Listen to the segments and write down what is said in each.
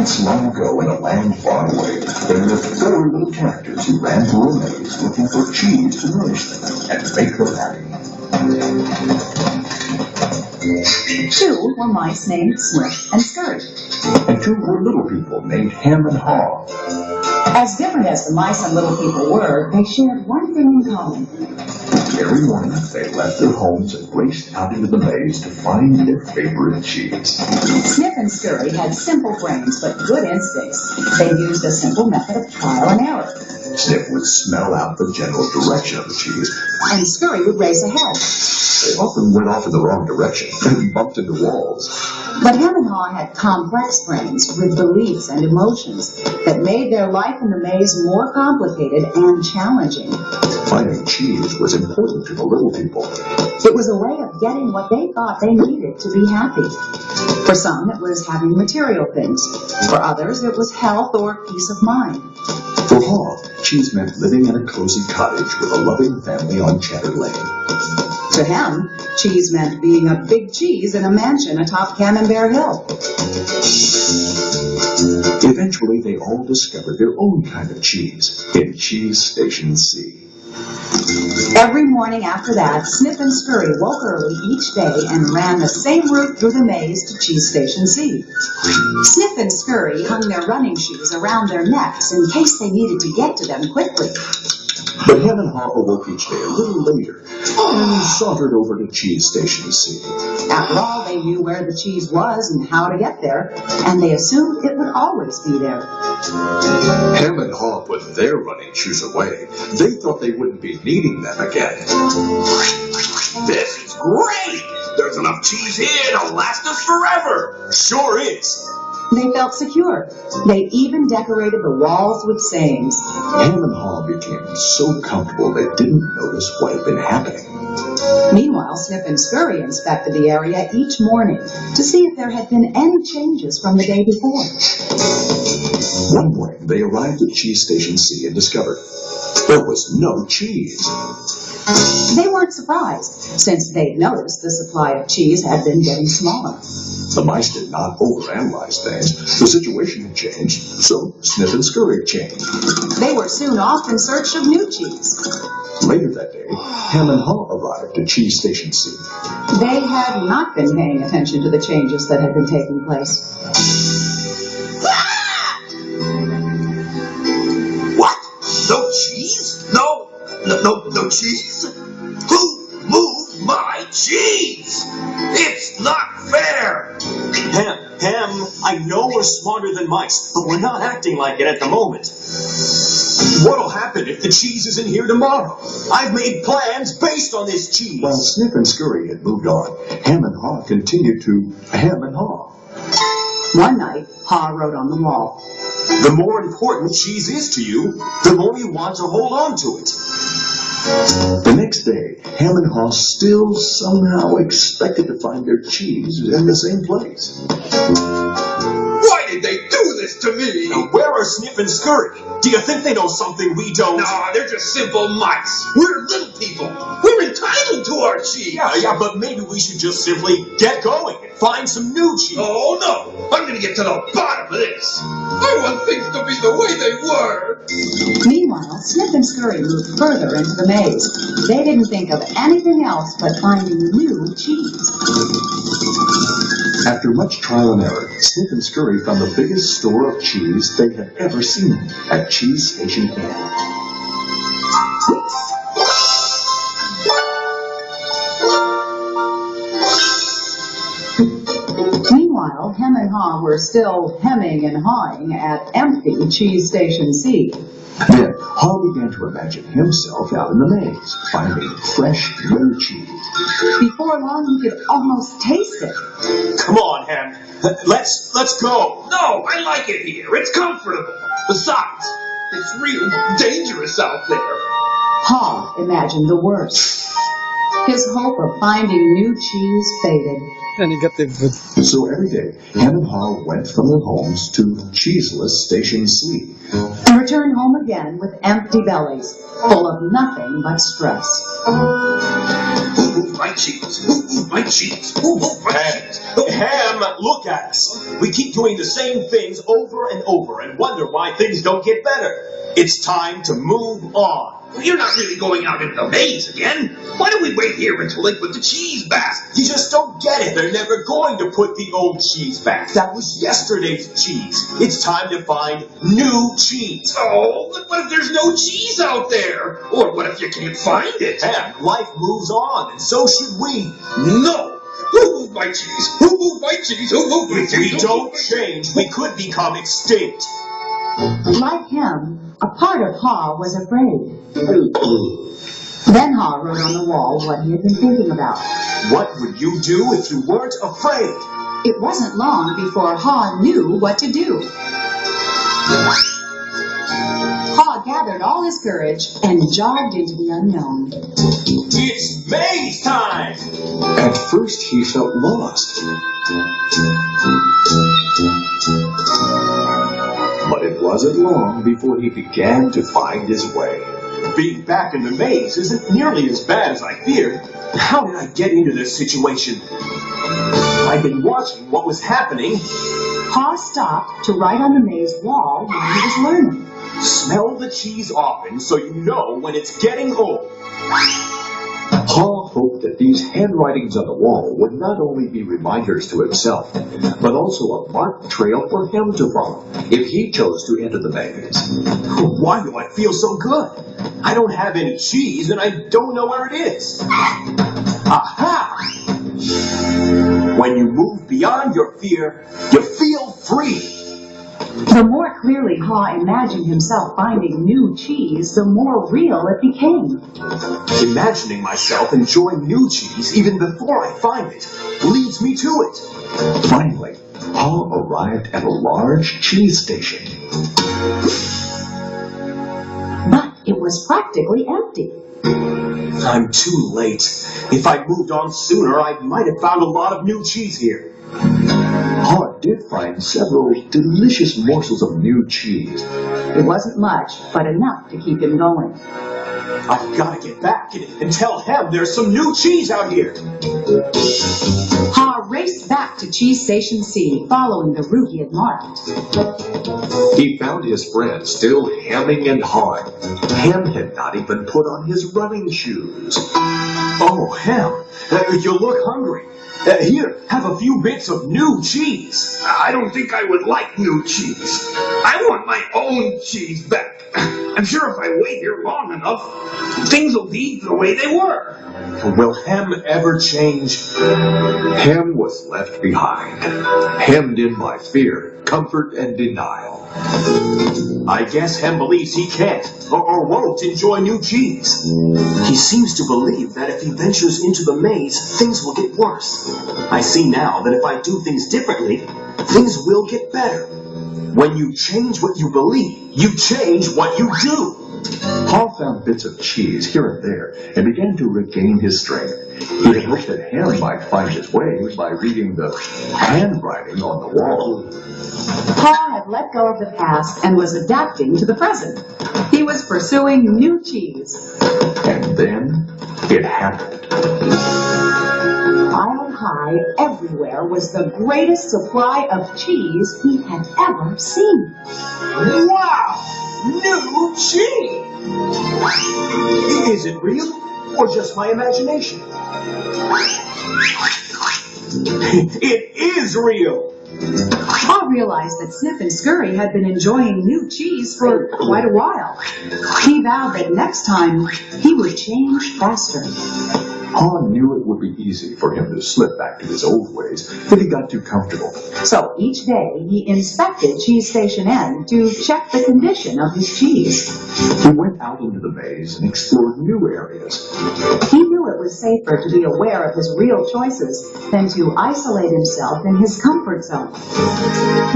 Once long ago in a land far away, there were 4 little characters who ran through a maze looking for cheese to nourish them and make them happy. 2 were mice named Snip and Scurry. And 2 were little people named Hem and Haw. As different as the mice and little people were, they shared one thing in common. Every morning, they left their homes and raced out into the maze to find their favorite cheese. Snip and Scurry had simple brains but good instincts. They used a simple method of trial and error. Snip would smell out the general direction of the cheese, and Scurry would race ahead. They often went off in the wrong direction and bumped into walls. But Hem and Haw had complex brains with beliefs and emotions that made their life in the maze more complicated and challenging. Finding cheese was important to the little people. It was a way of getting what they thought they needed to be happy. For some, it was having material things. For others, it was health or peace of mind. For Haw, cheese meant living in a cozy cottage with a loving family on Cheddar Lane. To him, cheese meant being a big cheese in a mansion atop Camembert Hill. Eventually, they all discovered their own kind of cheese in Cheese Station C. Every morning after that, Snip and Scurry woke early each day and ran the same route through the maze to Cheese Station C. Snip and Scurry hung their running shoes around their necks in case they needed to get to them quickly. But Hem and Haw awoke each day a little later and sauntered over to Cheese Station C. After all, they knew where the cheese was and how to get there, and they assumed it would always be there. Hem and Haw put their running shoes away. They thought they wouldn't be needing them again. This is great! There's enough cheese here to last us forever! Sure is! They felt secure. They even decorated the walls with sayings. Hem and Haw became so comfortable they didn't notice what had been happening. Meanwhile, Snip and Scurry inspected the area each morning to see if there had been any changes from the day before. One morning, they arrived at Cheese Station C and discovered there was no cheese. They weren't surprised, since they'd noticed the supply of cheese had been getting smaller. The mice did not overanalyze things. The situation had changed, so Snip and Scurry changed. They were soon off in search of new cheese. Later that day, Hem and Haw arrived at Cheese Station C. They had not been paying attention to the changes that had been taking place. What? No cheese? No cheese? Who moved my cheese? It's not fair! Hem, I know we're smarter than mice, but we're not acting like it at the moment. What'll happen if the cheese isn't here tomorrow? I've made plans based on this cheese. While Snip and Scurry had moved on, Hem and Haw continued to hem and haw. One night, Haw wrote on the wall, "The more important cheese is to you, the more you want to hold on to it." The next day, Hem and Haw still somehow expected to find their cheese in the same place. Why did they do this to me? Now, where are Snip and Scurry? Do you think they know something we don't? No, they're just simple mice. We're little people. We're entitled to our cheese. Yeah, but maybe we should just simply get going and find some new cheese. Oh, no. I'm going to get to the bottom of this. I want things to be the way they were. Meanwhile, Snip and Scurry moved further into the maze. They didn't think of anything else but finding new cheese. After much trial and error, Snip and Scurry found the biggest store of cheese they had ever seen at Cheese Station Inn. Meanwhile, Hem and Haw were still hemming and hawing at empty Cheese Station C. Then, Haw began to imagine himself out in the maze, finding fresh, new cheese. Before long, he could almost taste it. Come on, Hem. Let's go. No, I like it here. It's comfortable. Besides, it's real dangerous out there. Haw imagined the worst. His hope of finding new cheese faded. So every day, Hem and Haw went from their homes to cheeseless Station C. And returned home again with empty bellies, full of nothing but stress. Who moved my cheese? Who moved my cheese? Who moved my cheese? Ham, look at us. We keep doing the same things over and over and wonder why things don't get better. It's time to move on. You're not really going out into the maze again. Why don't we wait here until they put the cheese back? You just don't get it. They're never going to put the old cheese back. That was yesterday's cheese. It's time to find new cheese. Oh, but what if there's no cheese out there? Or what if you can't find it? Ham, life moves on, and so should we. No! Who moved my cheese? Who moved my cheese? Who moved my cheese? We Who don't moved my change. We could become extinct. Like him, a part of Haw was afraid. Then Haw wrote on the wall what he had been thinking about. What would you do if you weren't afraid? It wasn't long before Haw knew what to do. Haw gathered all his courage and jogged into the unknown. It's maze time! At first he felt lost. But it wasn't long before he began to find his way. Being back in the maze isn't nearly as bad as I feared. How did I get into this situation? I'd been watching what was happening. Haw stopped to write on the maze wall while he was learning. Smell the cheese often so you know when it's getting old. Haw hoped that these handwritings on the wall would not only be reminders to himself, but also a marked trail for him to follow if he chose to enter the maze. Why do I feel so good? I don't have any cheese and I don't know where it is. Aha! When you move beyond your fear, you feel free. The more clearly Haw imagined himself finding new cheese, the more real it became. Imagining myself enjoying new cheese even before I find it leads me to it. Finally, Haw arrived at a large cheese station. But it was practically empty. I'm too late. If I'd moved on sooner, I might have found a lot of new cheese here. Haw did find several delicious morsels of new cheese. It wasn't much, but enough to keep him going. I've got to get back and tell Hem there's some new cheese out here. Haw raced back to Cheese Station C, following the route he had marked. He found his friend still hemming and hawing. Hem had not even put on his running shoes. Oh, Hem, you look hungry. Here, have a few bits of new cheese. I don't think I would like new cheese. I want my own cheese back. I'm sure if I wait here long enough, things will be the way they were. Will Hem ever change? Hem was left behind, hemmed in by fear, comfort, and denial. I guess Hem believes he can't or won't enjoy new cheese. He seems to believe that if he ventures into the maze, things will get worse. I see now that if I do things differently, things will get better. When you change what you believe, you change what you do. Haw found bits of cheese here and there and began to regain his strength. He had hoped that Hem might find his way by reading the handwriting on the wall. Haw had let go of the past and was adapting to the present. He was pursuing new cheese. And then it happened. Piled high everywhere was the greatest supply of cheese he had ever seen. Wow! New cheese! Is it real or just my imagination? It is real! Haw realized that Snip and Scurry had been enjoying new cheese for quite a while. He vowed that next time he would change faster. Haw knew it would be easy for him to slip back to his old ways if he got too comfortable. So each day he inspected Cheese Station N to check the condition of his cheese. He went out into the maze and explored new areas. He knew it was safer to be aware of his real choices than to isolate himself in his comfort zone.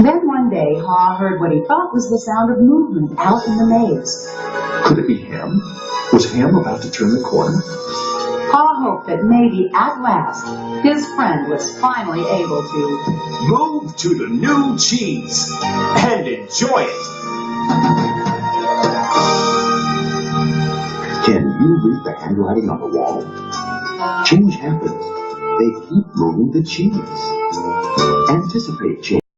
Then one day Haw heard what he thought was the sound of movement out in the maze. Could it be Hem? Was Hem about to turn the corner? Haw hoped that maybe at last his friend was finally able to Move to the new cheese and enjoy it. Can you read the handwriting on the wall? Change happens. They keep moving the cheese. Anticipate change.